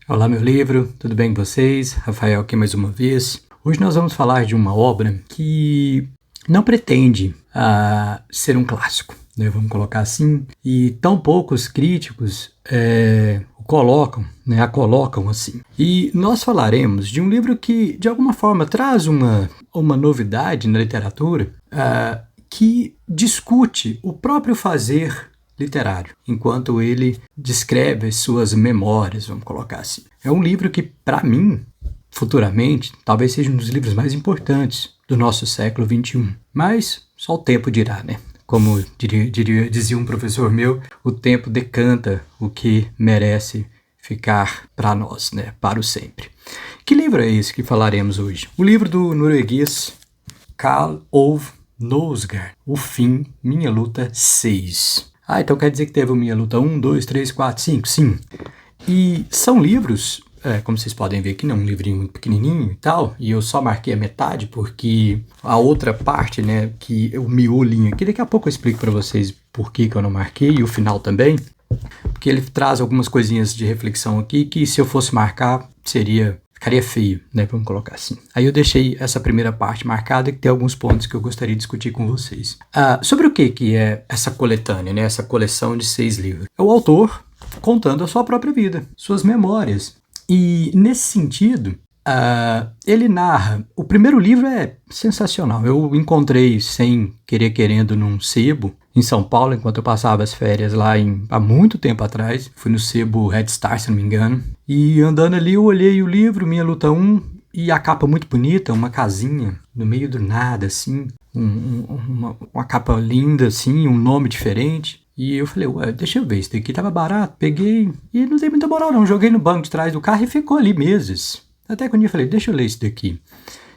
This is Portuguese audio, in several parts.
Olá, meu livro, tudo bem com vocês? Rafael aqui mais uma vez. Hoje nós vamos falar de uma obra que não pretende ser um clássico, né? Vamos colocar assim, e tão poucos críticos o colocam, né? A colocam assim. E nós falaremos de um livro que, de alguma forma, traz uma novidade na literatura que discute o próprio fazer literário, enquanto ele descreve as suas memórias, vamos colocar assim. É um livro que, para mim, futuramente, talvez seja um dos livros mais importantes do nosso século XXI. Mas só o tempo dirá, né? Como dizia um professor meu, o tempo decanta o que merece ficar para nós, né? Para o sempre. Que livro é esse que falaremos hoje? O livro do norueguês Karl Ove Knausgård, O Fim, Minha Luta 6. Então quer dizer que teve o Minha Luta 1, 2, 3, 4, 5? Sim. E são livros, como vocês podem ver aqui, né, um livrinho muito pequenininho e tal, e eu só marquei a metade porque a outra parte, né, que o miolinho aqui, daqui a pouco eu explico para vocês por que eu não marquei, e o final também, porque ele traz algumas coisinhas de reflexão aqui que se eu fosse marcar ficaria feio, né? Vamos colocar assim. Aí eu deixei essa primeira parte marcada que tem alguns pontos que eu gostaria de discutir com vocês. Sobre o que é essa coletânea, né? Essa coleção de 6 livros? É o autor contando a sua própria vida, suas memórias. E nesse sentido, ele narra. O primeiro livro é sensacional. Eu encontrei sem querendo num sebo em São Paulo, enquanto eu passava as férias lá há muito tempo atrás. Fui no sebo Red Star, se não me engano. E andando ali eu olhei o livro, Minha Luta 1, e a capa muito bonita, uma casinha no meio do nada, assim. Uma capa linda, assim, um nome diferente. E eu falei, deixa eu ver, isso daqui tava barato, peguei. E não dei muita moral não, joguei no banco de trás do carro e ficou ali meses. Até quando eu falei, deixa eu ler isso daqui.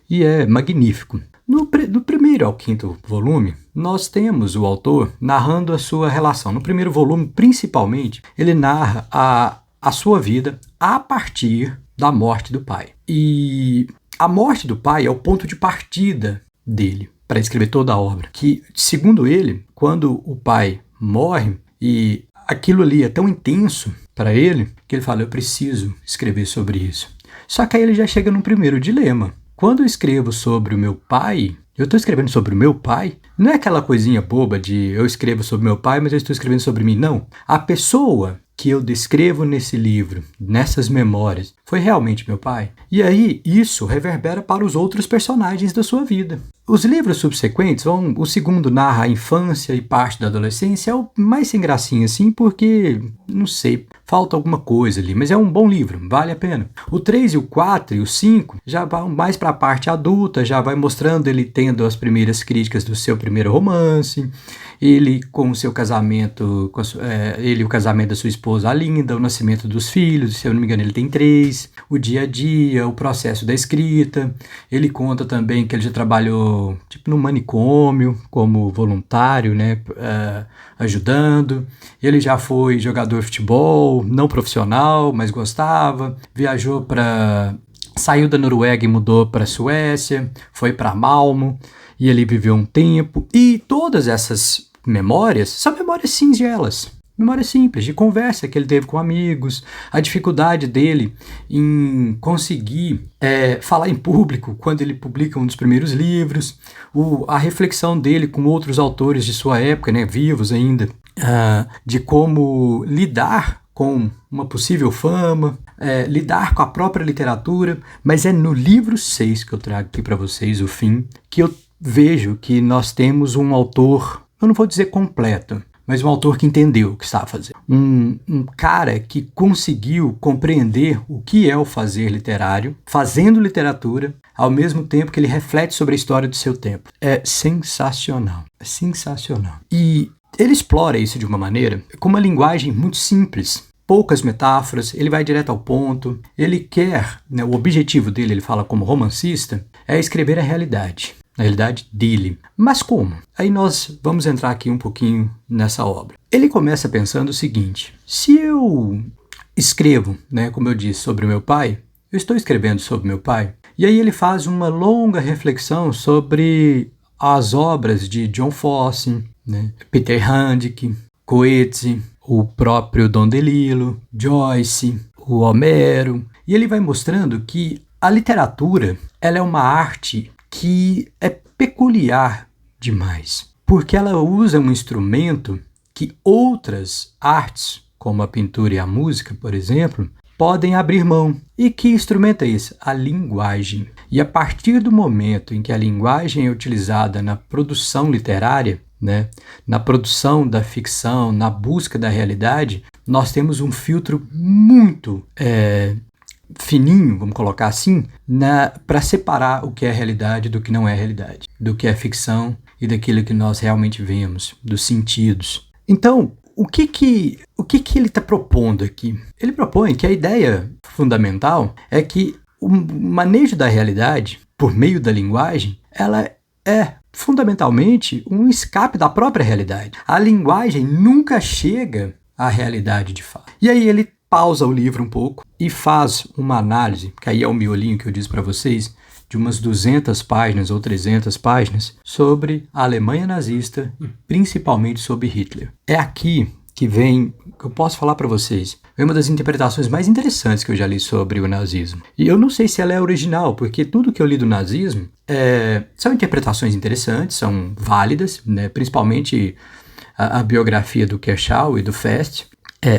E é magnífico. Do primeiro ao quinto volume, nós temos o autor narrando a sua relação. No primeiro volume, principalmente, ele narra a sua vida a partir da morte do pai. E a morte do pai é o ponto de partida dele para escrever toda a obra. Que, segundo ele, quando o pai morre, e aquilo ali é tão intenso para ele, que ele fala, eu preciso escrever sobre isso. Só que aí ele já chega num primeiro dilema. Quando eu escrevo sobre o meu pai, eu estou escrevendo sobre o meu pai, não é aquela coisinha boba de eu escrevo sobre meu pai, mas eu estou escrevendo sobre mim, não. A pessoa que eu descrevo nesse livro, nessas memórias, foi realmente meu pai? E aí isso reverbera para os outros personagens da sua vida. Os livros subsequentes, o segundo narra a infância e parte da adolescência, é o mais sem gracinha assim, porque, não sei, falta alguma coisa ali, mas é um bom livro, vale a pena. O 3 e o 4 e o 5 já vão mais para a parte adulta, já vai mostrando ele tendo as primeiras críticas do seu primeiro romance, ele com o seu casamento, ele o casamento da sua esposa Alinda, o nascimento dos filhos, se eu não me engano ele tem 3, o dia a dia, o processo da escrita, ele conta também que ele já trabalhou tipo no manicômio como voluntário, né, ajudando, ele já foi jogador de futebol, não profissional, mas gostava, saiu da Noruega e mudou para a Suécia, foi para Malmo, e ele viveu um tempo, e todas essas memórias são memórias singelas, memórias simples, de conversa que ele teve com amigos, a dificuldade dele em conseguir falar em público quando ele publica um dos primeiros livros, a reflexão dele com outros autores de sua época, né, vivos ainda, de como lidar com uma possível fama, lidar com a própria literatura, mas é no livro 6 que eu trago aqui para vocês, O Fim, que eu vejo que nós temos um autor, eu não vou dizer completo, mas um autor que entendeu o que estava fazendo. Um cara que conseguiu compreender o que é o fazer literário, fazendo literatura, ao mesmo tempo que ele reflete sobre a história do seu tempo. É sensacional, é sensacional. E ele explora isso de uma maneira, com uma linguagem muito simples, poucas metáforas, ele vai direto ao ponto, ele quer, né, o objetivo dele, ele fala como romancista, é escrever a realidade dele. Mas como? Aí nós vamos entrar aqui um pouquinho nessa obra. Ele começa pensando o seguinte, se eu escrevo, né, como eu disse, sobre o meu pai, eu estou escrevendo sobre meu pai, e aí ele faz uma longa reflexão sobre as obras de John Fosse, né, Peter Handke, Coetzee, o próprio Don DeLillo, Joyce, o Homero, e ele vai mostrando que a literatura ela é uma arte que é peculiar demais, porque ela usa um instrumento que outras artes, como a pintura e a música, por exemplo, podem abrir mão. E que instrumento é esse? A linguagem. E a partir do momento em que a linguagem é utilizada na produção literária, né, na produção da ficção, na busca da realidade, nós temos um filtro muito fininho, vamos colocar assim, para separar o que é realidade do que não é realidade, do que é ficção e daquilo que nós realmente vemos, dos sentidos. Então, o que ele está propondo aqui? Ele propõe que a ideia fundamental é que o manejo da realidade, por meio da linguagem, ela é fundamentalmente um escape da própria realidade. A linguagem nunca chega à realidade de fato. E aí ele pausa o livro um pouco e faz uma análise, que aí é o miolinho que eu disse para vocês, de umas 200 páginas ou 300 páginas sobre a Alemanha nazista e principalmente sobre Hitler. É aqui que vem, que eu posso falar para vocês, é uma das interpretações mais interessantes que eu já li sobre o nazismo. E eu não sei se ela é original, porque tudo que eu li do nazismo são interpretações interessantes, são válidas, né? Principalmente a biografia do Kerschau e do Fest.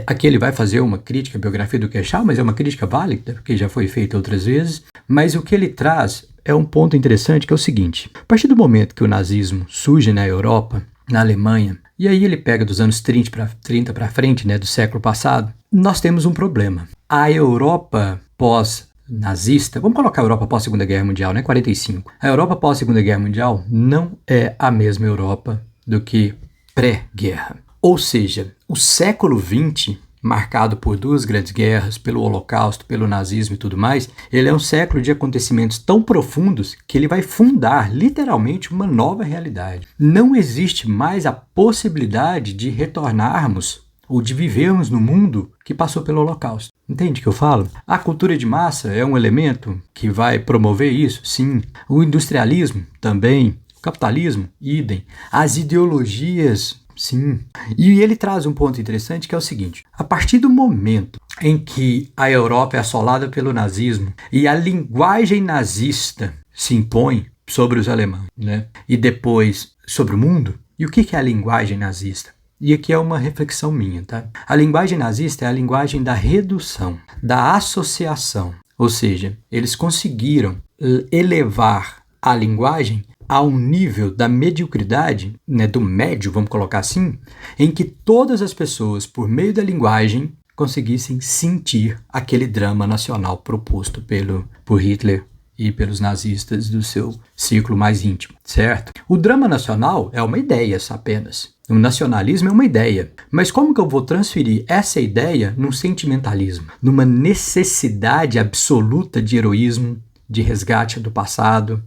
Aqui ele vai fazer uma crítica à biografia do Kerschau, mas é uma crítica válida, porque já foi feita outras vezes. Mas o que ele traz é um ponto interessante, que é o seguinte. A partir do momento que o nazismo surge na Europa, na Alemanha, e aí ele pega dos anos 30 para frente, né, do século passado, nós temos um problema. A Europa pós-nazista, vamos colocar a Europa pós-Segunda Guerra Mundial, né, 45. A Europa pós-Segunda Guerra Mundial não é a mesma Europa do que pré-guerra. Ou seja, o século XX, marcado por duas grandes guerras, pelo Holocausto, pelo nazismo e tudo mais, ele é um século de acontecimentos tão profundos que ele vai fundar literalmente uma nova realidade. Não existe mais a possibilidade de retornarmos ou de vivermos no mundo que passou pelo Holocausto. Entende o que eu falo? A cultura de massa é um elemento que vai promover isso? Sim. O industrialismo também. O capitalismo? Idem. As ideologias? Sim. E ele traz um ponto interessante que é o seguinte. A partir do momento em que a Europa é assolada pelo nazismo e a linguagem nazista se impõe sobre os alemães, né? E depois sobre o mundo, e o que é a linguagem nazista? E aqui é uma reflexão minha, tá? A linguagem nazista é a linguagem da redução, da associação. Ou seja, eles conseguiram elevar a linguagem a um nível da mediocridade, né, do médio, vamos colocar assim, em que todas as pessoas, por meio da linguagem, conseguissem sentir aquele drama nacional proposto por Hitler e pelos nazistas do seu círculo mais íntimo, certo? O drama nacional é uma ideia apenas. O nacionalismo é uma ideia. Mas como que eu vou transferir essa ideia num sentimentalismo? Numa necessidade absoluta de heroísmo, de resgate do passado?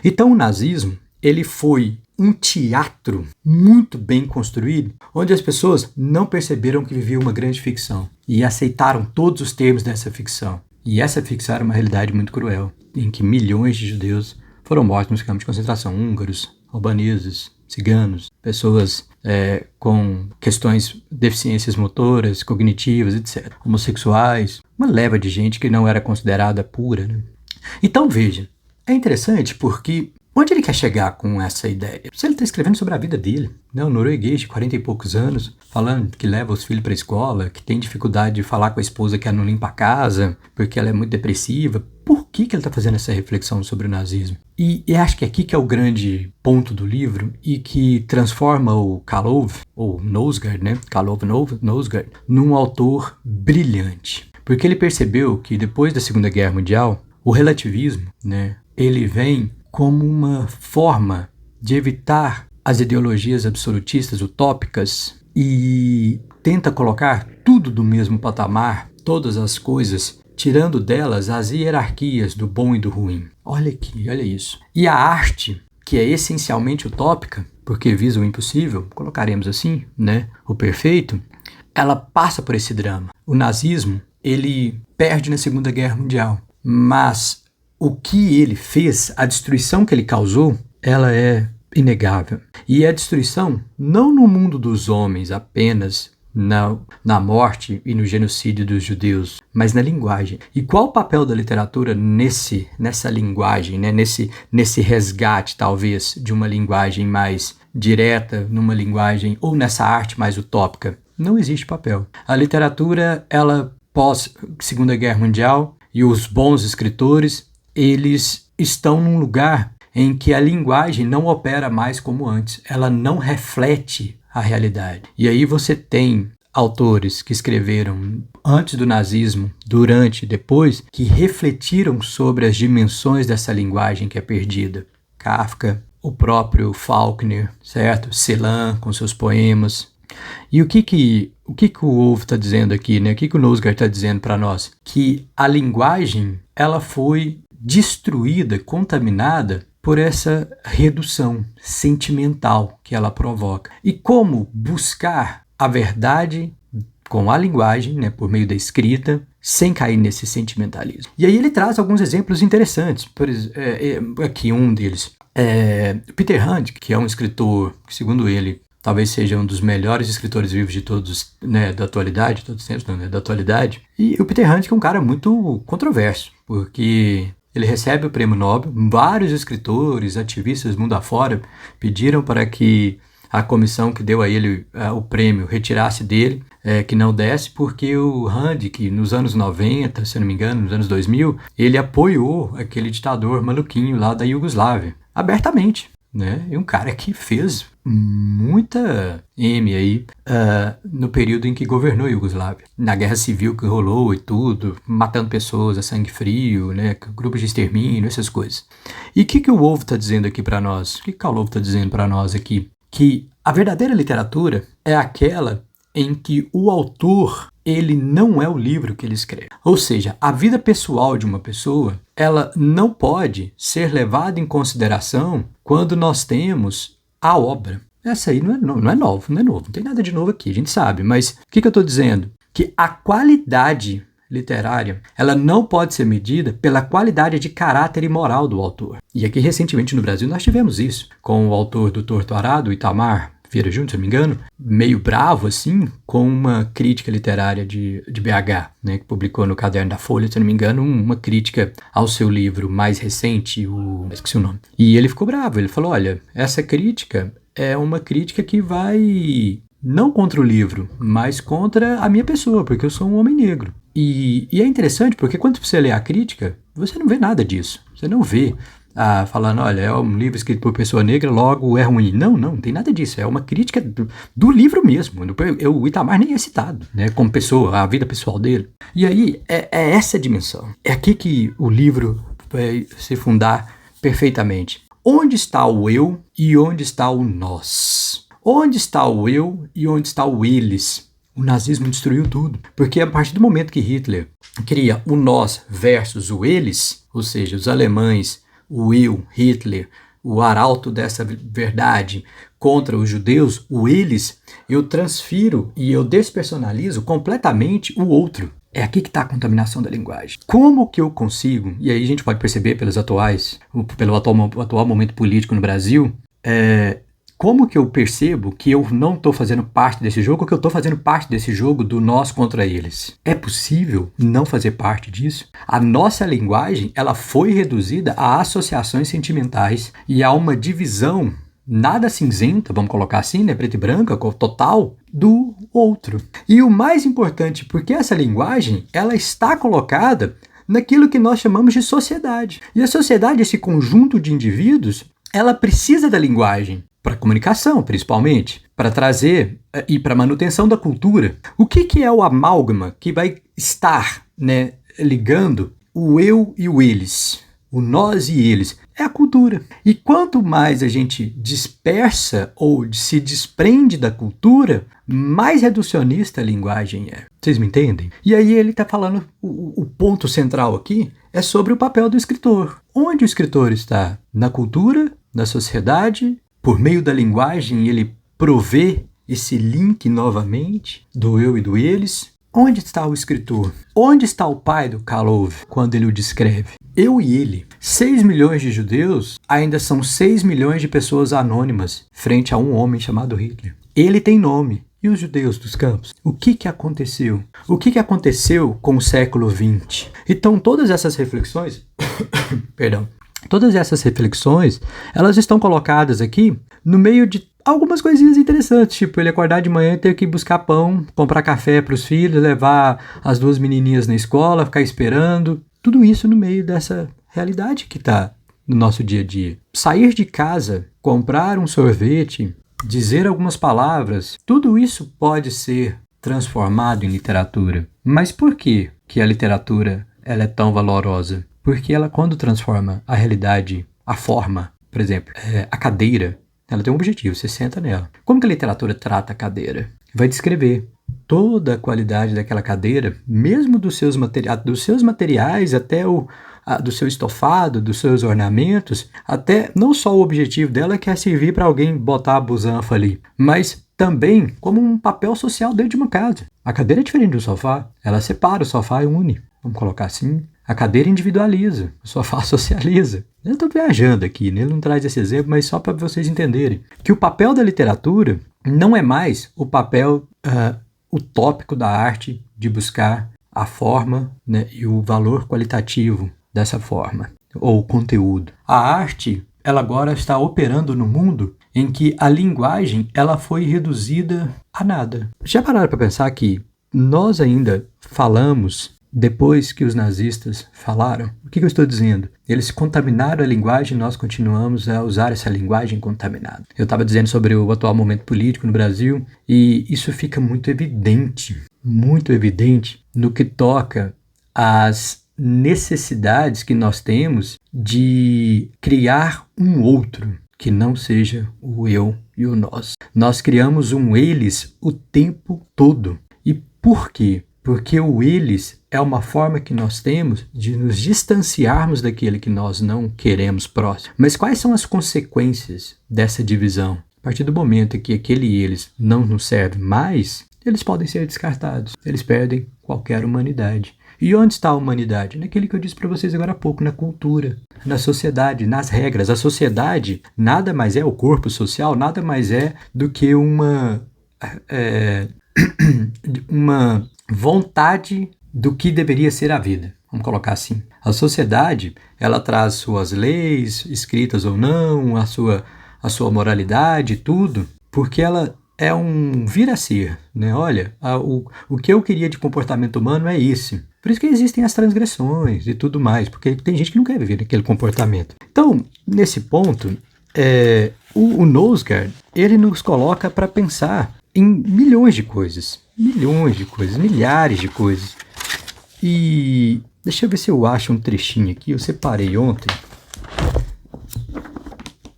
Então o nazismo, ele foi um teatro muito bem construído, onde as pessoas não perceberam que viviam uma grande ficção e aceitaram todos os termos dessa ficção. E essa ficção era uma realidade muito cruel, em que milhões de judeus foram mortos nos campos de concentração, húngaros, albaneses, ciganos, pessoas com questões, deficiências motoras, cognitivas, etc. Homossexuais, uma leva de gente que não era considerada pura, né? Então veja, é interessante porque onde ele quer chegar com essa ideia? Se ele está escrevendo sobre a vida dele, né? Um norueguês de 40 e poucos anos, falando que leva os filhos para a escola, que tem dificuldade de falar com a esposa que ela não limpa a casa, porque ela é muito depressiva. Por que ele está fazendo essa reflexão sobre o nazismo? E acho que aqui que é o grande ponto do livro e que transforma o Kalow, ou Knausgaard, né? Kalow-Knausgaard, num autor brilhante. Porque ele percebeu que depois da Segunda Guerra Mundial, o relativismo, né, ele vem como uma forma de evitar as ideologias absolutistas, utópicas, e tenta colocar tudo do mesmo patamar, todas as coisas, tirando delas as hierarquias do bom e do ruim. Olha aqui, olha isso. E a arte, que é essencialmente utópica, porque visa o impossível, colocaremos assim, né, o perfeito, ela passa por esse drama. O nazismo, ele perde na Segunda Guerra Mundial. Mas o que ele fez, a destruição que ele causou, ela é inegável. E a destruição não no mundo dos homens apenas, na morte e no genocídio dos judeus, mas na linguagem. E qual o papel da literatura nessa linguagem, né? Nesse resgate, talvez, de uma linguagem mais direta, numa linguagem, ou nessa arte mais utópica? Não existe papel. A literatura, ela pós Segunda Guerra Mundial, e os bons escritores, eles estão num lugar em que a linguagem não opera mais como antes. Ela não reflete a realidade. E aí você tem autores que escreveram antes do nazismo, durante e depois, que refletiram sobre as dimensões dessa linguagem que é perdida. Kafka, o próprio Faulkner, certo? Celan com seus poemas. E o que o Wolff está dizendo aqui, né? O que o Nosgard está dizendo para nós? Que a linguagem, ela foi destruída, contaminada por essa redução sentimental que ela provoca. E como buscar a verdade com a linguagem, né, por meio da escrita, sem cair nesse sentimentalismo. E aí ele traz alguns exemplos interessantes. Aqui um deles. Peter Hand, que é um escritor que, segundo ele, talvez seja um dos melhores escritores vivos de todos, né, da atualidade, todos os tempos, não, né, da atualidade. E o Peter Hand, que é um cara muito controverso, porque ele recebe o prêmio Nobel, vários escritores, ativistas mundo afora pediram para que a comissão que deu a ele o prêmio retirasse dele, que não desse, porque o Hand, que nos anos 90, se eu não me engano, nos anos 2000, ele apoiou aquele ditador maluquinho lá da Iugoslávia, abertamente. Né? E um cara que fez muita aí no período em que governou a Iugoslávia. Na guerra civil que rolou e tudo, matando pessoas a sangue frio, né? Grupos de extermínio, essas coisas. E o que o Wolff está dizendo aqui para nós? O que Karl Wolff está dizendo para nós aqui? Que a verdadeira literatura é aquela em que o autor, ele não é o livro que ele escreve. Ou seja, a vida pessoal de uma pessoa, ela não pode ser levada em consideração quando nós temos a obra. Essa aí não é novo, não tem nada de novo aqui, a gente sabe. Mas o que eu estou dizendo? Que a qualidade literária, ela não pode ser medida pela qualidade de caráter e moral do autor. E aqui, recentemente, no Brasil, nós tivemos isso, com o autor do Torto Arado, o Itamar Vieira Júnior, se não me engano, meio bravo, assim, com uma crítica literária de BH, né, que publicou no Caderno da Folha, se não me engano, uma crítica ao seu livro mais recente, esqueci o nome. E ele ficou bravo, ele falou, olha, essa crítica é uma crítica que vai não contra o livro, mas contra a minha pessoa, porque eu sou um homem negro. E é interessante, porque quando você lê a crítica, você não vê nada disso, você não vê falando, olha, é um livro escrito por pessoa negra, logo é ruim. Não tem nada disso. É uma crítica do livro mesmo. O Itamar nem é citado, né, como pessoa, a vida pessoal dele. E aí, é essa dimensão. É aqui que o livro vai se fundar perfeitamente. Onde está o eu e onde está o nós? Onde está o eu e onde está o eles? O nazismo destruiu tudo. Porque a partir do momento que Hitler cria o nós versus o eles, ou seja, os alemães, o eu, Hitler, o arauto dessa verdade contra os judeus, o eles, eu transfiro e eu despersonalizo completamente o outro. É aqui que está a contaminação da linguagem. Como que eu consigo, e aí a gente pode perceber pelo atual momento político no Brasil, como que eu percebo que eu não estou fazendo parte desse jogo ou que eu estou fazendo parte desse jogo do nós contra eles? É possível não fazer parte disso? A nossa linguagem, ela foi reduzida a associações sentimentais e a uma divisão nada cinzenta, vamos colocar assim, né, preto e branca, total, do outro. E o mais importante, porque essa linguagem, ela está colocada naquilo que nós chamamos de sociedade. E a sociedade, esse conjunto de indivíduos, ela precisa da linguagem. Para comunicação, principalmente, para trazer e para manutenção da cultura. O que é o amálgama que vai estar, né, ligando o eu e o eles, o nós e eles? É a cultura. E quanto mais a gente dispersa ou se desprende da cultura, mais reducionista a linguagem é. Vocês me entendem? E aí ele está falando, o ponto central aqui é sobre o papel do escritor. Onde o escritor está? Na cultura, na sociedade. Por meio da linguagem, ele provê esse link novamente do eu e do eles. Onde está o escritor? Onde está o pai do Karl Ove quando ele o descreve? Eu e ele. 6 milhões de judeus ainda são 6 milhões de pessoas anônimas frente a um homem chamado Hitler. Ele tem nome E os judeus dos campos? O que aconteceu? O que aconteceu com o século XX? Então, todas essas reflexões, perdão, todas essas reflexões, elas estão colocadas aqui no meio de algumas coisinhas interessantes, tipo ele acordar de manhã e ter que buscar pão, comprar café para os filhos, levar as 2 menininhas na escola, ficar esperando. Tudo isso no meio dessa realidade que está no nosso dia a dia. Sair de casa, comprar um sorvete, dizer algumas palavras, tudo isso pode ser transformado em literatura. Mas por que a literatura ela é tão valorosa? Porque ela, quando transforma a realidade, a forma, por exemplo, a cadeira, ela tem um objetivo, você senta nela. Como que a literatura trata a cadeira? Vai descrever toda a qualidade daquela cadeira, mesmo dos seus materiais até do seu estofado, dos seus ornamentos, até não só o objetivo dela que é servir para alguém botar a busanfa ali, mas também como um papel social dentro de uma casa. A cadeira é diferente do sofá, ela separa o sofá e une, vamos colocar assim. A cadeira individualiza, o sofá socializa. Eu estou viajando aqui, né? Ele não traz esse exemplo, mas só para vocês entenderem que o papel da literatura não é mais o papel utópico da arte de buscar a forma, né, e o valor qualitativo dessa forma, ou o conteúdo. A arte, ela agora está operando no mundo em que a linguagem ela foi reduzida a nada. Já pararam para pensar que nós ainda falamos depois que os nazistas falaram? O que eu estou dizendo? Eles contaminaram a linguagem e nós continuamos a usar essa linguagem contaminada. Eu estava dizendo sobre o atual momento político no Brasil e isso fica muito evidente no que toca às necessidades que nós temos de criar um outro que não seja o eu e o nós. Nós criamos um eles o tempo todo. E por quê? Porque o eles é uma forma que nós temos de nos distanciarmos daquele que nós não queremos próximo. Mas quais são as consequências dessa divisão? A partir do momento que aquele eles não nos serve mais, eles podem ser descartados. Eles perdem qualquer humanidade. E onde está a humanidade? Naquele que eu disse para vocês agora há pouco, na cultura, na sociedade, nas regras. A sociedade nada mais é, o corpo social nada mais é do que uma vontade do que deveria ser a vida. Vamos colocar assim. A sociedade, ela traz suas leis, escritas ou não, a sua moralidade, tudo, porque ela é um vir a ser, né? Olha, o que eu queria de comportamento humano é esse. Por isso que existem as transgressões e tudo mais, porque tem gente que não quer viver aquele comportamento. Então, nesse ponto, o Knausgaard, ele nos coloca para pensar em milhares de coisas, milhares de coisas. E deixa eu ver se eu acho um trechinho aqui, eu separei ontem.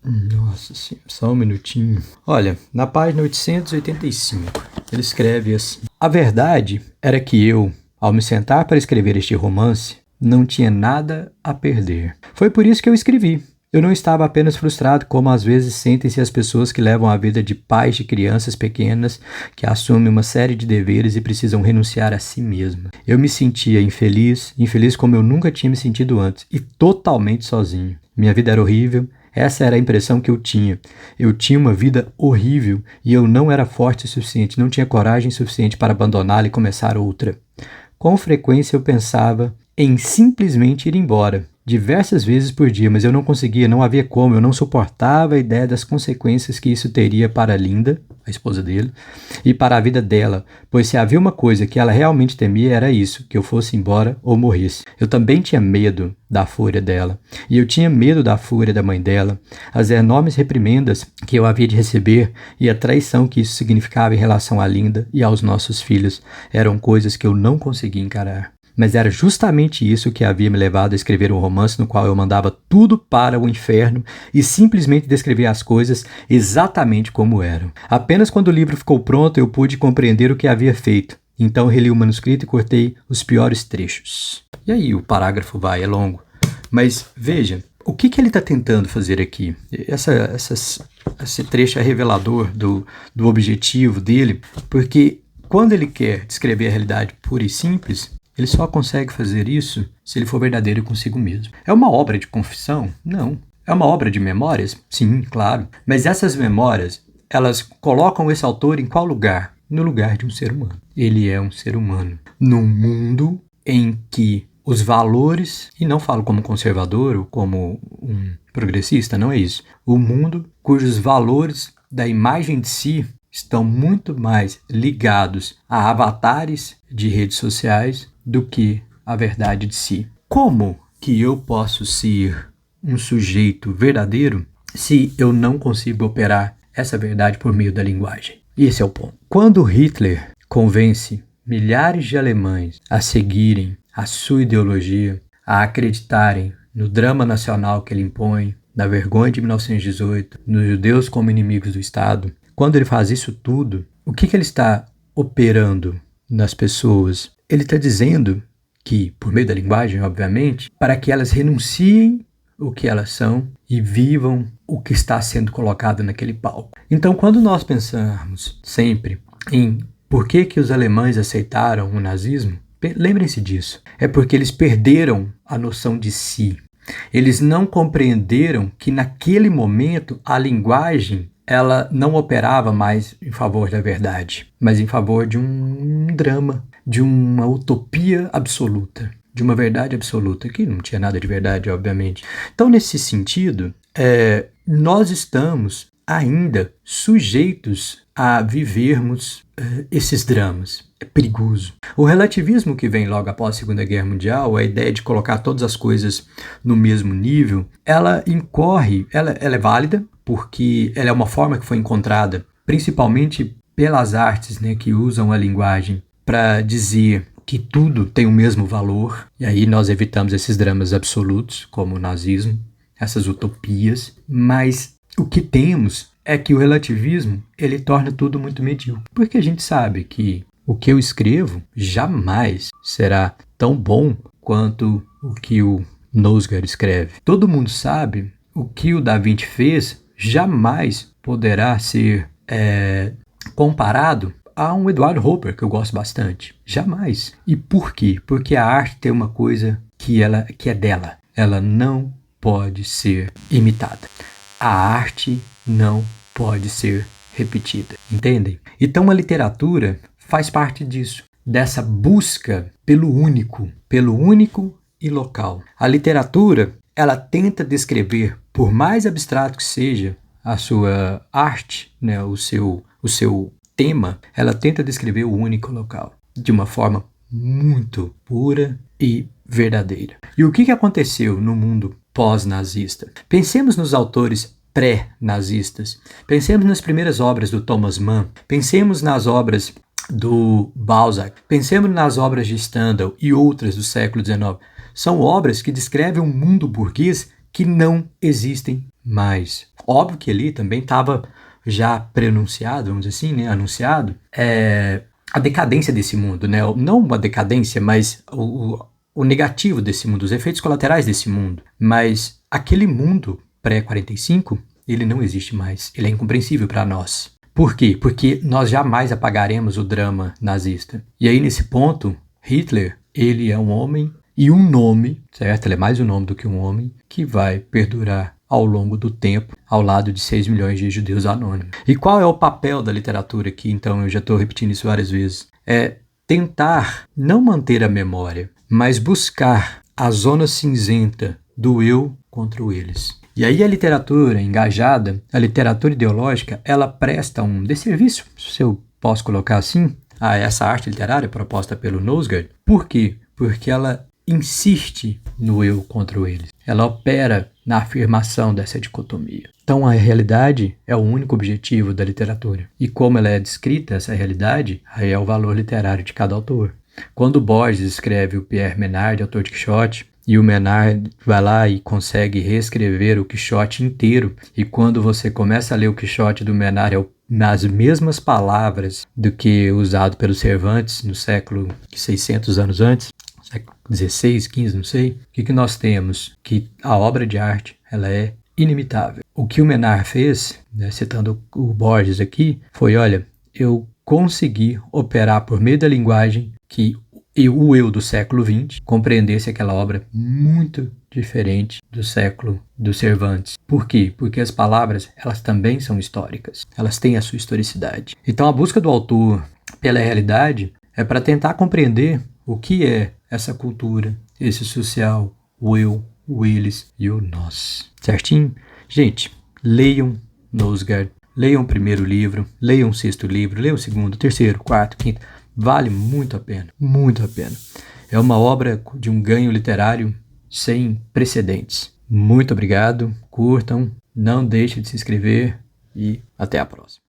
Nossa senhora, só um minutinho. Olha, na página 885, ele escreve assim: a verdade era que eu, ao me sentar para escrever este romance, não tinha nada a perder. Foi por isso que eu escrevi. Eu não estava apenas frustrado, como às vezes sentem-se as pessoas que levam a vida de pais de crianças pequenas que assumem uma série de deveres e precisam renunciar a si mesmas. Eu me sentia infeliz como eu nunca tinha me sentido antes, e totalmente sozinho. Minha vida era horrível, essa era a impressão que eu tinha. Eu tinha uma vida horrível e eu não era forte o suficiente, não tinha coragem suficiente para abandoná-la e começar outra. Com frequência eu pensava em simplesmente ir embora. Diversas vezes por dia, mas eu não conseguia, não havia como, eu não suportava a ideia das consequências que isso teria para Linda, a esposa dele, e para a vida dela, pois se havia uma coisa que ela realmente temia era isso, que eu fosse embora ou morresse. Eu também tinha medo da fúria dela, e eu tinha medo da fúria da mãe dela, as enormes reprimendas que eu havia de receber e a traição que isso significava em relação a Linda e aos nossos filhos eram coisas que eu não conseguia encarar. Mas era justamente isso que havia me levado a escrever um romance no qual eu mandava tudo para o inferno e simplesmente descrevia as coisas exatamente como eram. Apenas quando o livro ficou pronto eu pude compreender o que havia feito. Então reli o manuscrito e cortei os piores trechos. E aí o parágrafo é longo. Mas veja, o que ele está tentando fazer aqui? Esse trecho é revelador do objetivo dele, porque quando ele quer descrever a realidade pura e simples, ele só consegue fazer isso se ele for verdadeiro consigo mesmo. É uma obra de confissão? Não. É uma obra de memórias? Sim, claro. Mas essas memórias, elas colocam esse autor em qual lugar? no lugar de um ser humano. Ele é um ser humano. Num mundo em que os valores, e não falo como conservador ou como um progressista, não é isso. O mundo cujos valores da imagem de si estão muito mais ligados a avatares de redes sociais do que a verdade de si. Como que eu posso ser um sujeito verdadeiro se eu não consigo operar essa verdade por meio da linguagem? E esse é o ponto. Quando Hitler convence milhares de alemães a seguirem a sua ideologia, a acreditarem no drama nacional que ele impõe, na vergonha de 1918, nos judeus como inimigos do Estado, quando ele faz isso tudo, o que ele está operando nas pessoas? Ele está dizendo que, por meio da linguagem, obviamente, para que elas renunciem o que elas são e vivam o que está sendo colocado naquele palco. Então, quando nós pensamos sempre em por que os alemães aceitaram o nazismo, lembrem-se disso. É porque eles perderam a noção de si. Eles não compreenderam que naquele momento a linguagem ela não operava mais em favor da verdade, mas em favor de um drama, de uma utopia absoluta, de uma verdade absoluta, que não tinha nada de verdade, obviamente. Então, nesse sentido, nós estamos ainda sujeitos a vivermos esses dramas. É perigoso. O relativismo que vem logo após a Segunda Guerra Mundial, a ideia de colocar todas as coisas no mesmo nível, ela é válida, porque ela é uma forma que foi encontrada principalmente pelas artes, né, que usam a linguagem para dizer que tudo tem o mesmo valor, e aí nós evitamos esses dramas absolutos, como o nazismo, essas utopias, mas o que temos é que o relativismo ele torna tudo muito medíocre, porque a gente sabe que o que eu escrevo jamais será tão bom quanto o que o Nosgard escreve. Todo mundo sabe o que o Da Vinci fez jamais poderá ser comparado a um Edward Hopper, que eu gosto bastante. Jamais. E por quê? Porque a arte tem uma coisa que é dela. Ela não pode ser imitada. A arte não pode ser repetida. Entendem? Então a literatura faz parte disso, dessa busca pelo único e local. A literatura, ela tenta descrever, por mais abstrato que seja a sua arte, né, o seu tema, ela tenta descrever o único local, de uma forma muito pura e verdadeira. E o que aconteceu no mundo pós-nazista? Pensemos nos autores pré-nazistas. Pensemos nas primeiras obras do Thomas Mann. Pensemos nas obras do Balzac. Pensemos nas obras de Stendhal e outras do século XIX. São obras que descrevem um mundo burguês que não existem mais. Óbvio que ali também estava já prenunciado, vamos dizer assim, né, anunciado, a decadência desse mundo, né? Não uma decadência, mas o negativo desse mundo, os efeitos colaterais desse mundo. Mas aquele mundo pré-45, ele não existe mais. Ele é incompreensível para nós. Por quê? Porque nós jamais apagaremos o drama nazista. E aí, nesse ponto, Hitler, ele é um homem e um nome, certo? Ele é mais um nome do que um homem, que vai perdurar ao longo do tempo, ao lado de 6 milhões de judeus anônimos. E qual é o papel da literatura aqui? Então, eu já estou repetindo isso várias vezes. É tentar não manter a memória, mas buscar a zona cinzenta do eu contra o eles. E aí a literatura engajada, a literatura ideológica, ela presta um desserviço, se eu posso colocar assim, a essa arte literária proposta pelo Nosgard. Por quê? Porque ela insiste no eu contra o eles. Ela opera na afirmação dessa dicotomia. Então a realidade é o único objetivo da literatura. E como ela é descrita, essa realidade, aí é o valor literário de cada autor. Quando Borges escreve o Pierre Menard, autor de Quixote, e o Menard vai lá e consegue reescrever o Quixote inteiro. E quando você começa a ler o Quixote do Menard, nas mesmas palavras do que usado pelo Cervantes no século 600 anos antes, século 16, 15, não sei. O que nós temos? Que a obra de arte ela é inimitável. O que o Menard fez, né, citando o Borges aqui, foi, olha, eu consegui operar por meio da linguagem que o eu do século XX compreendesse aquela obra muito diferente do Cervantes. Por quê? Porque as palavras, elas também são históricas. Elas têm a sua historicidade. Então, a busca do autor pela realidade, é para tentar compreender o que é essa cultura, esse social, o eu, o eles e o nós. Certinho? Gente, leiam Nosegard, leiam o primeiro livro, leiam o sexto livro, leiam o segundo, terceiro, quarto, quinto. Vale muito a pena, muito a pena. É uma obra de um ganho literário sem precedentes. Muito obrigado, curtam, não deixem de se inscrever e até a próxima.